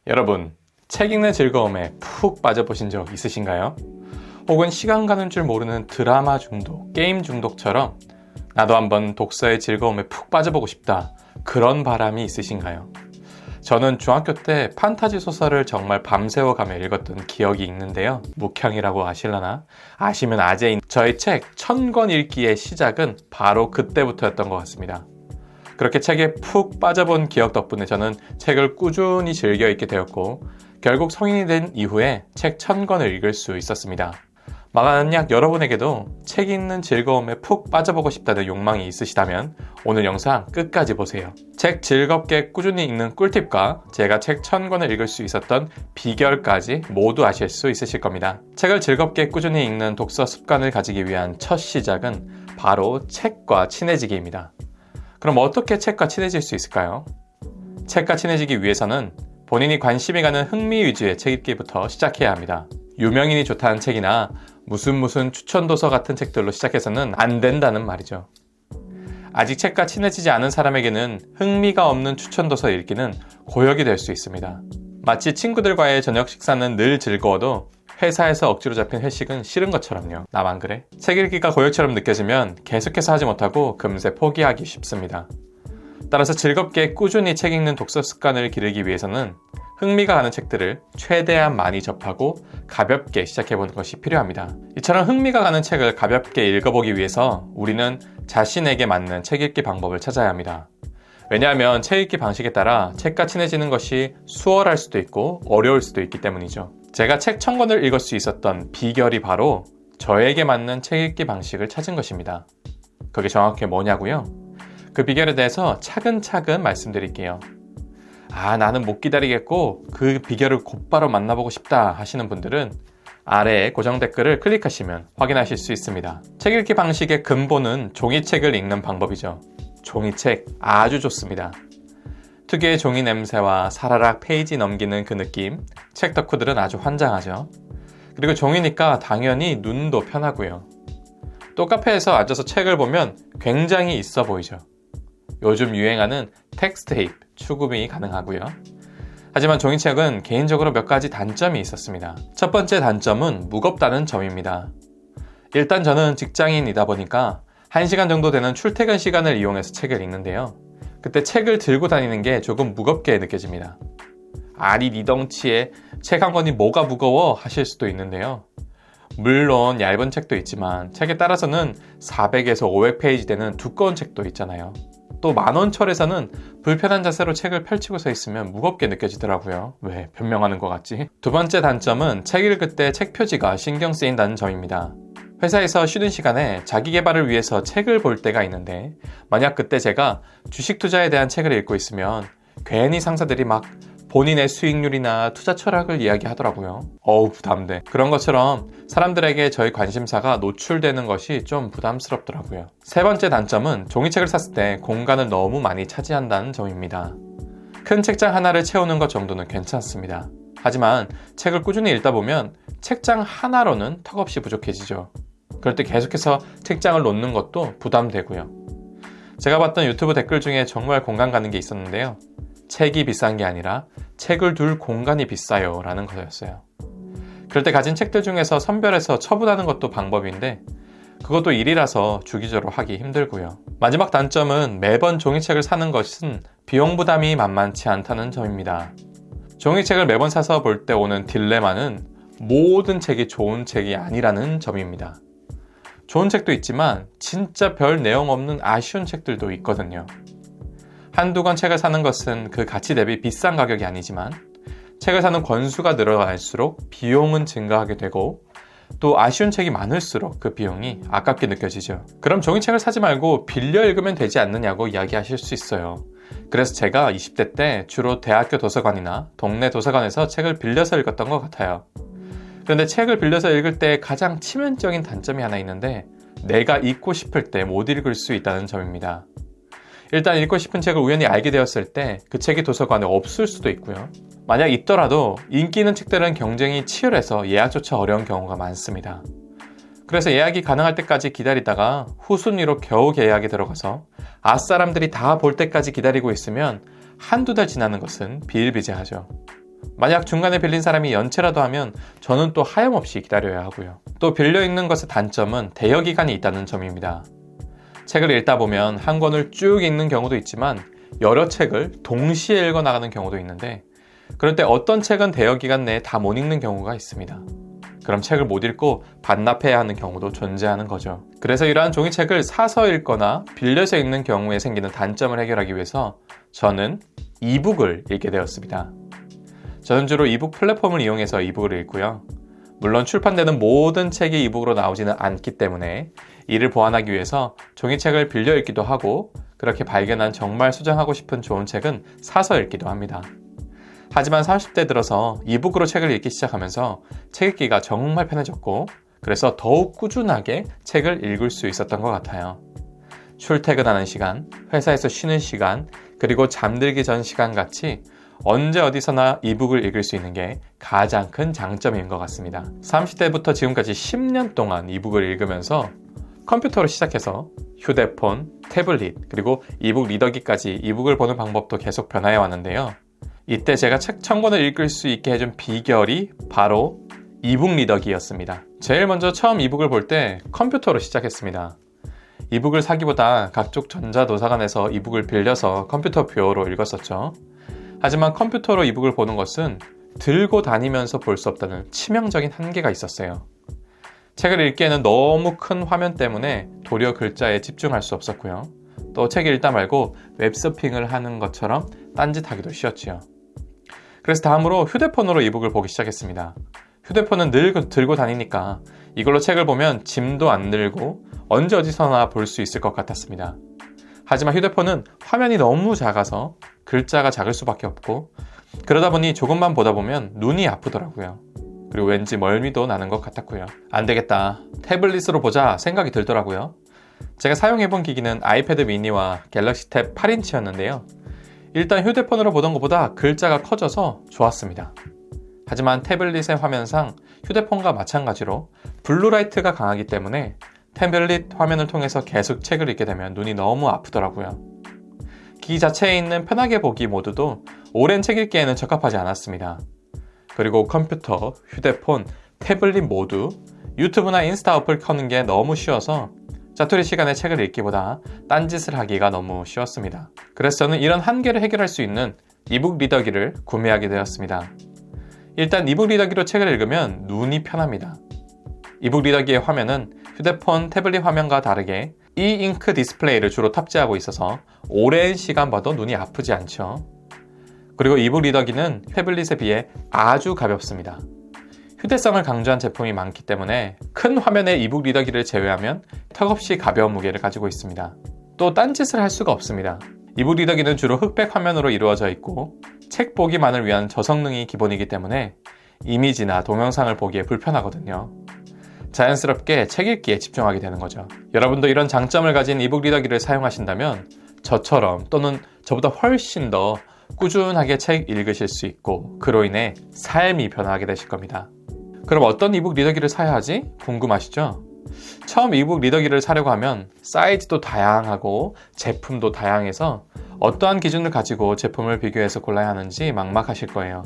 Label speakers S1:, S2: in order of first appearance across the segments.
S1: 여러분, 책 읽는 즐거움에 푹 빠져보신 적 있으신가요? 혹은 시간 가는 줄 모르는 드라마 중독, 게임 중독처럼 나도 한번 독서의 즐거움에 푹 빠져보고 싶다, 그런 바람이 있으신가요? 저는 중학교 때 판타지 소설을 정말 밤새워가며 읽었던 기억이 있는데요. 묵향이라고 아실라나? 아시면 아재인 저의 책 1000권 읽기의 시작은 바로 그때부터였던 것 같습니다. 그렇게 책에 푹 빠져본 기억 덕분에 저는 책을 꾸준히 즐겨 읽게 되었고, 결국 성인이 된 이후에 책 1000권을 읽을 수 있었습니다. 만약 여러분에게도 책 읽는 즐거움에 푹 빠져보고 싶다는 욕망이 있으시다면 오늘 영상 끝까지 보세요. 책 즐겁게 꾸준히 읽는 꿀팁과 제가 책 1000권을 읽을 수 있었던 비결까지 모두 아실 수 있으실 겁니다. 책을 즐겁게 꾸준히 읽는 독서 습관을 가지기 위한 첫 시작은 바로 책과 친해지기입니다. 그럼 어떻게 책과 친해질 수 있을까요? 책과 친해지기 위해서는 본인이 관심이 가는 흥미 위주의 책 읽기부터 시작해야 합니다. 유명인이 좋다는 책이나 무슨 추천도서 같은 책들로 시작해서는 안 된다는 말이죠. 아직 책과 친해지지 않은 사람에게는 흥미가 없는 추천도서 읽기는 고역이 될 수 있습니다. 마치 친구들과의 저녁 식사는 늘 즐거워도 회사에서 억지로 잡힌 회식은 싫은 것처럼요. 나만 그래? 책 읽기가 고역처럼 느껴지면 계속해서 하지 못하고 금세 포기하기 쉽습니다. 따라서 즐겁게 꾸준히 책 읽는 독서 습관을 기르기 위해서는 흥미가 가는 책들을 최대한 많이 접하고 가볍게 시작해보는 것이 필요합니다. 이처럼 흥미가 가는 책을 가볍게 읽어보기 위해서 우리는 자신에게 맞는 책 읽기 방법을 찾아야 합니다. 왜냐하면 책 읽기 방식에 따라 책과 친해지는 것이 수월할 수도 있고 어려울 수도 있기 때문이죠. 제가 책 1000권을 읽을 수 있었던 비결이 바로 저에게 맞는 책 읽기 방식을 찾은 것입니다. 그게 정확히 뭐냐고요? 그 비결에 대해서 차근차근 말씀드릴게요. 나는 못 기다리겠고 그 비결을 곧바로 만나보고 싶다 하시는 분들은 아래에 고정 댓글을 클릭하시면 확인하실 수 있습니다. 책 읽기 방식의 근본은 종이책을 읽는 방법이죠. 종이책 아주 좋습니다. 특유의 종이 냄새와 사라락 페이지 넘기는 그 느낌, 책 덕후들은 아주 환장하죠. 그리고 종이니까 당연히 눈도 편하고요. 또 카페에서 앉아서 책을 보면 굉장히 있어 보이죠. 요즘 유행하는 텍스트 테이프 추구미 가능하고요. 하지만 종이책은 개인적으로 몇 가지 단점이 있었습니다. 첫 번째 단점은 무겁다는 점입니다. 일단 저는 직장인이다 보니까 1시간 정도 되는 출퇴근 시간을 이용해서 책을 읽는데요. 그때 책을 들고 다니는 게 조금 무겁게 느껴집니다. 아니 니 덩치에 책 한 권이 뭐가 무거워 하실 수도 있는데요. 물론 얇은 책도 있지만 책에 따라서는 400에서 500페이지 되는 두꺼운 책도 있잖아요. 또 만원철에서는 불편한 자세로 책을 펼치고 서 있으면 무겁게 느껴지더라고요. 왜 변명하는 것 같지? 두 번째 단점은 책 읽을 때 책 표지가 신경 쓰인다는 점입니다. 회사에서 쉬는 시간에 자기 개발을 위해서 책을 볼 때가 있는데, 만약 그때 제가 주식 투자에 대한 책을 읽고 있으면 괜히 상사들이 막 본인의 수익률이나 투자 철학을 이야기하더라고요. 부담돼. 그런 것처럼 사람들에게 저희 관심사가 노출되는 것이 좀 부담스럽더라고요. 세 번째 단점은 종이책을 샀을 때 공간을 너무 많이 차지한다는 점입니다. 큰 책장 하나를 채우는 것 정도는 괜찮습니다. 하지만 책을 꾸준히 읽다 보면 책장 하나로는 턱없이 부족해지죠. 그럴 때 계속해서 책장을 놓는 것도 부담되고요. 제가 봤던 유튜브 댓글 중에 정말 공감 가는 게 있었는데요. 책이 비싼 게 아니라 책을 둘 공간이 비싸요 라는 거였어요. 그럴 때 가진 책들 중에서 선별해서 처분하는 것도 방법인데, 그것도 일이라서 주기적으로 하기 힘들고요. 마지막 단점은 매번 종이책을 사는 것은 비용 부담이 만만치 않다는 점입니다. 종이책을 매번 사서 볼 때 오는 딜레마는 모든 책이 좋은 책이 아니라는 점입니다. 좋은 책도 있지만 진짜 별 내용 없는 아쉬운 책들도 있거든요. 한두 권 책을 사는 것은 그 가치 대비 비싼 가격이 아니지만 책을 사는 권수가 늘어날수록 비용은 증가하게 되고, 또 아쉬운 책이 많을수록 그 비용이 아깝게 느껴지죠. 그럼 종이책을 사지 말고 빌려 읽으면 되지 않느냐고 이야기하실 수 있어요. 그래서 제가 20대 때 주로 대학교 도서관이나 동네 도서관에서 책을 빌려서 읽었던 것 같아요. 그런데 책을 빌려서 읽을 때 가장 치명적인 단점이 하나 있는데, 내가 읽고 싶을 때 못 읽을 수 있다는 점입니다. 일단 읽고 싶은 책을 우연히 알게 되었을 때 그 책이 도서관에 없을 수도 있고요. 만약 있더라도 인기 있는 책들은 경쟁이 치열해서 예약조차 어려운 경우가 많습니다. 그래서 예약이 가능할 때까지 기다리다가 후순위로 겨우 예약이 들어가서 앞사람들이 다 볼 때까지 기다리고 있으면 한두 달 지나는 것은 비일비재하죠. 만약 중간에 빌린 사람이 연체라도 하면 저는 또 하염없이 기다려야 하고요. 또 빌려 읽는 것의 단점은 대여 기간이 있다는 점입니다. 책을 읽다 보면 한 권을 쭉 읽는 경우도 있지만 여러 책을 동시에 읽어 나가는 경우도 있는데, 그럴 때 어떤 책은 대여 기간 내에 다 못 읽는 경우가 있습니다. 그럼 책을 못 읽고 반납해야 하는 경우도 존재하는 거죠. 그래서 이러한 종이책을 사서 읽거나 빌려서 읽는 경우에 생기는 단점을 해결하기 위해서 저는 이북을 읽게 되었습니다. 저는 주로 이북 플랫폼을 이용해서 이북을 읽고요. 물론 출판되는 모든 책이 이북으로 나오지는 않기 때문에 이를 보완하기 위해서 종이책을 빌려 읽기도 하고, 그렇게 발견한 정말 소장하고 싶은 좋은 책은 사서 읽기도 합니다. 하지만 30대 들어서 이북으로 책을 읽기 시작하면서 책 읽기가 정말 편해졌고, 그래서 더욱 꾸준하게 책을 읽을 수 있었던 것 같아요. 출퇴근하는 시간, 회사에서 쉬는 시간, 그리고 잠들기 전 시간 같이 언제 어디서나 이북을 읽을 수 있는 게 가장 큰 장점인 것 같습니다. 30대부터 지금까지 10년 동안 이북을 읽으면서 컴퓨터로 시작해서 휴대폰, 태블릿, 그리고 이북 리더기까지 이북을 보는 방법도 계속 변화해 왔는데요. 이때 제가 책 1000권을 읽을 수 있게 해준 비결이 바로 이북 리더기였습니다. 제일 먼저 처음 이북을 볼 때 컴퓨터로 시작했습니다. 이북을 사기보다 각종 전자도서관에서 이북을 빌려서 컴퓨터 뷰어로 읽었었죠. 하지만 컴퓨터로 이북을 보는 것은 들고 다니면서 볼 수 없다는 치명적인 한계가 있었어요. 책을 읽기에는 너무 큰 화면 때문에 도리어 글자에 집중할 수 없었고요. 또 책 읽다 말고 웹서핑을 하는 것처럼 딴짓하기도 쉬웠지요. 그래서 다음으로 휴대폰으로 이북을 보기 시작했습니다. 휴대폰은 늘 들고 다니니까 이걸로 책을 보면 짐도 안 들고 언제 어디서나 볼 수 있을 것 같았습니다. 하지만 휴대폰은 화면이 너무 작아서 글자가 작을 수밖에 없고, 그러다 보니 조금만 보다 보면 눈이 아프더라고요. 그리고 왠지 멀미도 나는 것 같았고요. 안 되겠다, 태블릿으로 보자 생각이 들더라고요. 제가 사용해본 기기는 아이패드 미니와 갤럭시 탭 8인치였는데요. 일단 휴대폰으로 보던 것보다 글자가 커져서 좋았습니다. 하지만 태블릿의 화면상 휴대폰과 마찬가지로 블루라이트가 강하기 때문에 태블릿 화면을 통해서 계속 책을 읽게 되면 눈이 너무 아프더라고요. 기기 자체에 있는 편하게 보기 모드도 오랜 책 읽기에는 적합하지 않았습니다. 그리고 컴퓨터, 휴대폰, 태블릿 모두 유튜브나 인스타 어플 켜는 게 너무 쉬워서 짜투리 시간에 책을 읽기보다 딴짓을 하기가 너무 쉬웠습니다. 그래서 저는 이런 한계를 해결할 수 있는 이북 리더기를 구매하게 되었습니다. 일단 이북 리더기로 책을 읽으면 눈이 편합니다. 이북 리더기의 화면은 휴대폰, 태블릿 화면과 다르게 E-잉크 디스플레이를 주로 탑재하고 있어서 오랜 시간 봐도 눈이 아프지 않죠. 그리고 이북 리더기는 태블릿에 비해 아주 가볍습니다. 휴대성을 강조한 제품이 많기 때문에 큰 화면의 이북 리더기를 제외하면 턱없이 가벼운 무게를 가지고 있습니다. 또 딴짓을 할 수가 없습니다. 이북 리더기는 주로 흑백 화면으로 이루어져 있고 책 보기만을 위한 저성능이 기본이기 때문에 이미지나 동영상을 보기에 불편하거든요. 자연스럽게 책 읽기에 집중하게 되는 거죠. 여러분도 이런 장점을 가진 이북 리더기를 사용하신다면 저처럼 또는 저보다 훨씬 더 꾸준하게 책 읽으실 수 있고, 그로 인해 삶이 변화하게 되실 겁니다. 그럼 어떤 이북 리더기를 사야 하지? 궁금하시죠? 처음 이북 리더기를 사려고 하면 사이즈도 다양하고 제품도 다양해서 어떠한 기준을 가지고 제품을 비교해서 골라야 하는지 막막하실 거예요.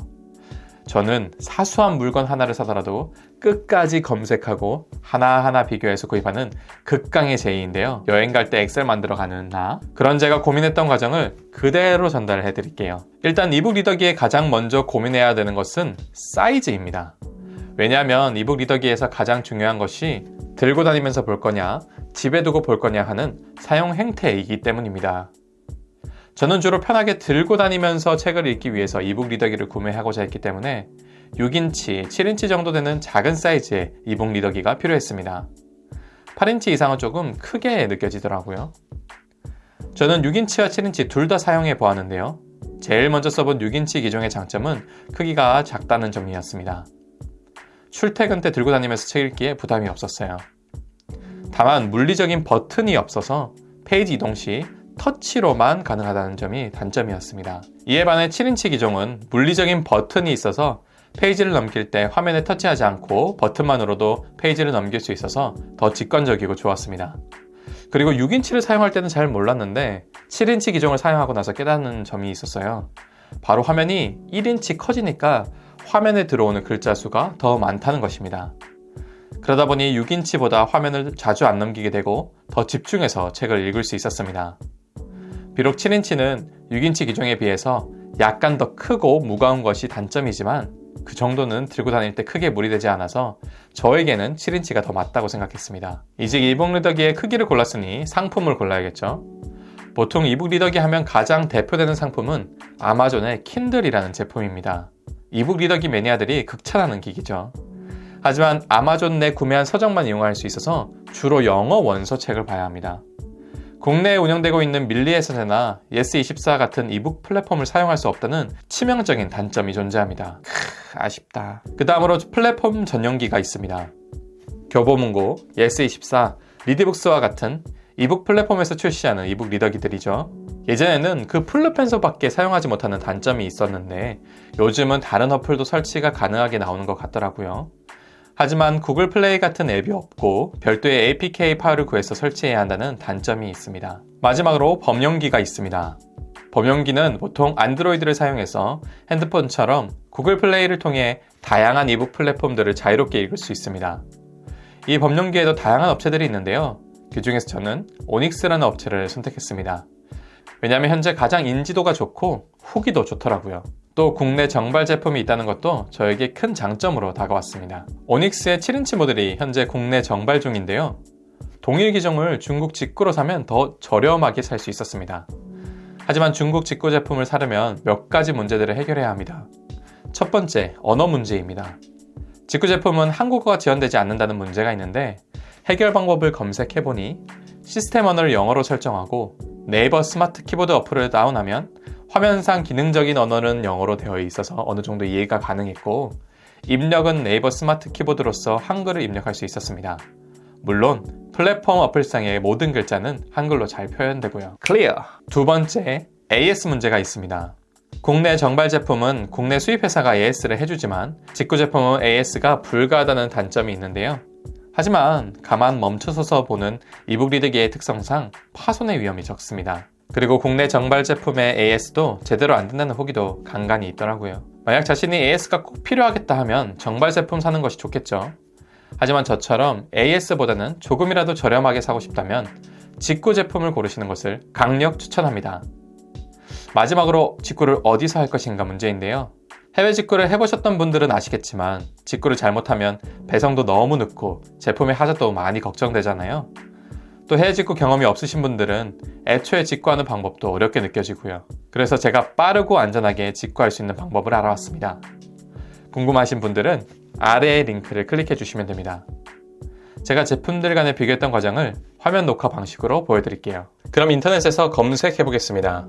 S1: 저는 사소한 물건 하나를 사더라도 끝까지 검색하고 하나하나 비교해서 구입하는 극강의 제이인데요. 여행 갈 때 엑셀 만들어가는 나, 그런 제가 고민했던 과정을 그대로 전달을 해드릴게요. 일단 이북 리더기에 가장 먼저 고민해야 되는 것은 사이즈입니다. 왜냐하면 이북 리더기에서 가장 중요한 것이 들고 다니면서 볼 거냐, 집에 두고 볼 거냐 하는 사용 행태이기 때문입니다. 저는 주로 편하게 들고 다니면서 책을 읽기 위해서 이북 리더기를 구매하고자 했기 때문에 6인치, 7인치 정도 되는 작은 사이즈의 이북 리더기가 필요했습니다. 8인치 이상은 조금 크게 느껴지더라고요. 저는 6인치와 7인치 둘 다 사용해 보았는데요. 제일 먼저 써본 6인치 기종의 장점은 크기가 작다는 점이었습니다. 출퇴근 때 들고 다니면서 책 읽기에 부담이 없었어요. 다만 물리적인 버튼이 없어서 페이지 이동 시 터치로만 가능하다는 점이 단점이었습니다. 이에 반해 7인치 기종은 물리적인 버튼이 있어서 페이지를 넘길 때 화면에 터치하지 않고 버튼만으로도 페이지를 넘길 수 있어서 더 직관적이고 좋았습니다. 그리고 6인치를 사용할 때는 잘 몰랐는데 7인치 기종을 사용하고 나서 깨닫는 점이 있었어요. 바로 화면이 1인치 커지니까 화면에 들어오는 글자 수가 더 많다는 것입니다. 그러다 보니 6인치보다 화면을 자주 안 넘기게 되고 더 집중해서 책을 읽을 수 있었습니다. 비록 7인치는 6인치 기종에 비해서 약간 더 크고 무거운 것이 단점이지만 그 정도는 들고 다닐 때 크게 무리되지 않아서 저에게는 7인치가 더 맞다고 생각했습니다. 이제 이북 리더기의 크기를 골랐으니 상품을 골라야겠죠. 보통 이북 리더기 하면 가장 대표되는 상품은 아마존의 킨들이라는 제품입니다. 이북 리더기 매니아들이 극찬하는 기기죠. 하지만 아마존 내 구매한 서적만 이용할 수 있어서 주로 영어 원서 책을 봐야 합니다. 국내에 운영되고 있는 밀리에서나 예스24 같은 이북 플랫폼을 사용할 수 없다는 치명적인 단점이 존재합니다. 아쉽다. 그 다음으로 플랫폼 전용기가 있습니다. 교보문고, 예스24, 리디북스와 같은 이북 플랫폼에서 출시하는 이북 리더기들이죠. 예전에는 그 플랫폼에서밖에 사용하지 못하는 단점이 있었는데 요즘은 다른 어플도 설치가 가능하게 나오는 것 같더라고요. 하지만 구글 플레이 같은 앱이 없고 별도의 APK 파일을 구해서 설치해야 한다는 단점이 있습니다. 마지막으로 범용기가 있습니다. 범용기는 보통 안드로이드를 사용해서 핸드폰처럼 구글 플레이를 통해 다양한 이북 플랫폼들을 자유롭게 읽을 수 있습니다. 이 범용기에도 다양한 업체들이 있는데요. 그 중에서 저는 오닉스라는 업체를 선택했습니다. 왜냐하면 현재 가장 인지도가 좋고 후기도 좋더라고요. 또 국내 정발 제품이 있다는 것도 저에게 큰 장점으로 다가왔습니다. 오닉스의 7인치 모델이 현재 국내 정발 중인데요. 동일 기종을 중국 직구로 사면 더 저렴하게 살 수 있었습니다. 하지만 중국 직구 제품을 사려면 몇 가지 문제들을 해결해야 합니다. 첫 번째, 언어 문제입니다. 직구 제품은 한국어가 지원되지 않는다는 문제가 있는데 해결 방법을 검색해보니 시스템 언어를 영어로 설정하고 네이버 스마트 키보드 어플을 다운하면 화면상 기능적인 언어는 영어로 되어 있어서 어느 정도 이해가 가능했고 입력은 네이버 스마트 키보드로서 한글을 입력할 수 있었습니다. 물론 플랫폼 어플상의 모든 글자는 한글로 잘 표현되고요. 클리어! 두 번째, AS 문제가 있습니다. 국내 정발 제품은 국내 수입 회사가 AS를 해주지만 직구 제품은 AS가 불가하다는 단점이 있는데요. 하지만 가만 멈춰서서 보는 이북 리더기의 특성상 파손의 위험이 적습니다. 그리고 국내 정발 제품의 AS도 제대로 안 된다는 후기도 간간히 있더라고요. 만약 자신이 AS가 꼭 필요하겠다 하면 정발 제품 사는 것이 좋겠죠. 하지만 저처럼 AS보다는 조금이라도 저렴하게 사고 싶다면 직구 제품을 고르시는 것을 강력 추천합니다. 마지막으로 직구를 어디서 할 것인가 문제인데요. 해외 직구를 해보셨던 분들은 아시겠지만 직구를 잘못하면 배송도 너무 늦고 제품의 하자도 많이 걱정되잖아요. 또 해외 직구 경험이 없으신 분들은 애초에 직구하는 방법도 어렵게 느껴지고요. 그래서 제가 빠르고 안전하게 직구할 수 있는 방법을 알아왔습니다. 궁금하신 분들은 아래의 링크를 클릭해 주시면 됩니다. 제가 제품들 간에 비교했던 과정을 화면 녹화 방식으로 보여드릴게요. 그럼 인터넷에서 검색해 보겠습니다.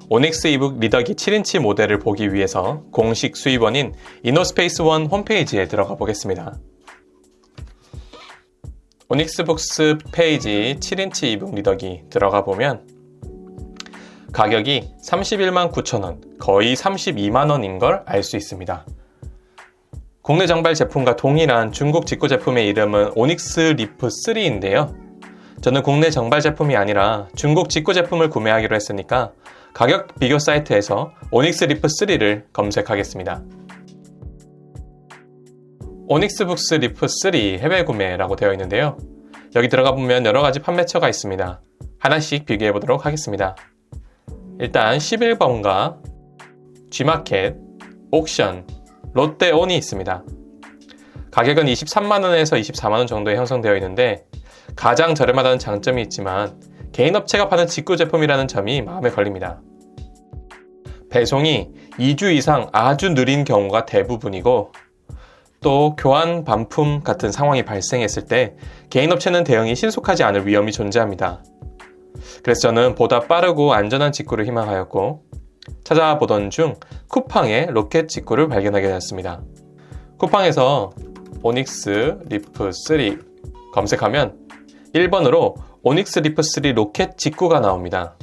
S1: 오닉스 이북 리더기 7인치 모델을 보기 위해서 공식 수입원인 이노스페이스1 홈페이지에 들어가 보겠습니다. 오닉스 북스 페이지 7인치 이북 리더기 들어가 보면 가격이 31만 9천원, 거의 32만원인 걸 알 수 있습니다. 국내 정발 제품과 동일한 중국 직구 제품의 이름은 오닉스 리프 3인데요. 저는 국내 정발 제품이 아니라 중국 직구 제품을 구매하기로 했으니까 가격 비교 사이트에서 오닉스 리프 3를 검색하겠습니다. 오닉스 북스 리프 3 해외 구매라고 되어 있는데요. 여기 들어가 보면 여러 가지 판매처가 있습니다. 하나씩 비교해 보도록 하겠습니다. 일단 11번가, G마켓, 옥션, 롯데온이 있습니다. 가격은 23만원에서 24만원 정도에 형성되어 있는데 가장 저렴하다는 장점이 있지만 개인 업체가 파는 직구 제품이라는 점이 마음에 걸립니다. 배송이 2주 이상 아주 느린 경우가 대부분이고 또 교환 반품 같은 상황이 발생했을 때 개인 업체는 대응이 신속하지 않을 위험이 존재합니다. 그래서 저는 보다 빠르고 안전한 직구를 희망하였고 찾아보던 중 쿠팡의 로켓 직구를 발견하게 되었습니다. 쿠팡에서 오닉스 리프 3 검색하면 1번으로 오닉스 리프 3 로켓 직구가 나옵니다.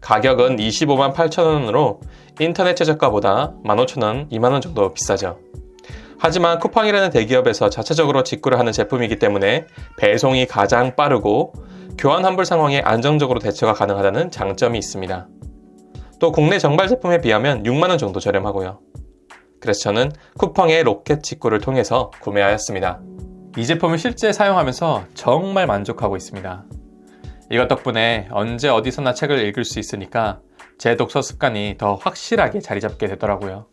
S1: 가격은 25만 8천원으로 인터넷 최저가보다 15,000원, 2만원 정도 비싸죠. 하지만 쿠팡이라는 대기업에서 자체적으로 직구를 하는 제품이기 때문에 배송이 가장 빠르고 교환 환불 상황에 안정적으로 대처가 가능하다는 장점이 있습니다. 또 국내 정발 제품에 비하면 6만원 정도 저렴하고요. 그래서 저는 쿠팡의 로켓 직구를 통해서 구매하였습니다. 이 제품을 실제 사용하면서 정말 만족하고 있습니다. 이것 덕분에 언제 어디서나 책을 읽을 수 있으니까 제 독서 습관이 더 확실하게 자리 잡게 되더라고요.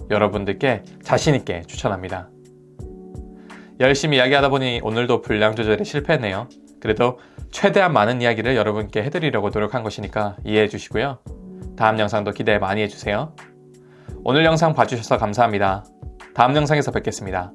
S1: 여러분들께 자신있게 추천합니다. 열심히 이야기하다 보니 오늘도 분량 조절에 실패했네요. 그래도 최대한 많은 이야기를 여러분께 해드리려고 노력한 것이니까 이해해 주시고요. 다음 영상도 기대 많이 해주세요. 오늘 영상 봐주셔서 감사합니다. 다음 영상에서 뵙겠습니다.